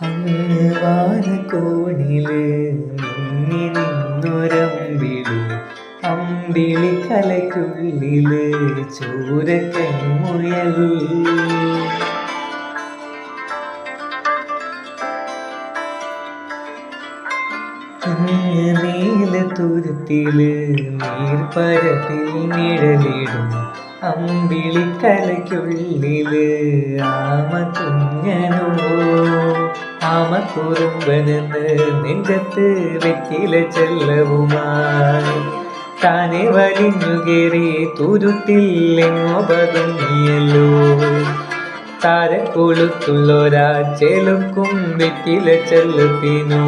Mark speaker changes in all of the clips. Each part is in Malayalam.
Speaker 1: അങ്ങ് വാനക്കോണില് മിന്നി നിന്നൊരമ്പിളി, അമ്പിളി കലയ്ക്കുള്ളില് ചോരക്കൺമുയൽ. നീലത്തുരുത്തില് നീർപ്പരപ്പിൽ നിഴലിടും അമ്പിളിക്കലയ്ക്കുള്ളില് ആമ കുഞ്ഞനോ, ആമക്കുറുമ്പനെന്ന് നെഞ്ചത്ത് വെറ്റില ചെല്ലവുമായി താനെ വലിഞ്ഞു കയറി തുരുത്തിൽ എങ്ങോ പതുങ്ങിയല്ലോ. താരക്കൊളുത്തുള്ളൊരാ ചെലുക്കും വെറ്റില ചെല്ലത്തിനോ,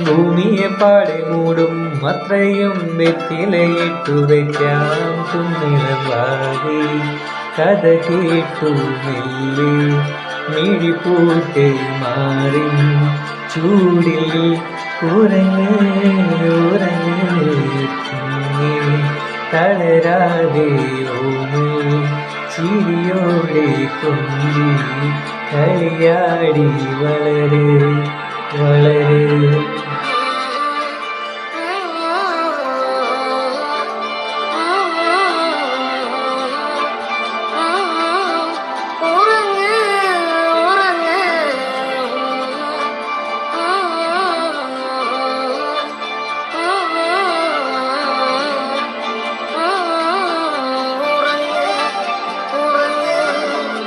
Speaker 1: ഭൂമിയെ പാടെ മൂടും അത്രയും വെറ്റിലയിട്ടു വയ്ക്കാം തുന്നിളവാകെ. കഥ കേട്ടു മെല്ലെ മിഴിപ്പൂട്ട് മാറി ചൂടിൽ ഉറങ്ങ് ഉറങ്ങ് കുഞ്ഞേ, തളരാതെ ഓമേ ചിരിയോടെ കൊഞ്ചി കളിയാടി വളര് വളര്.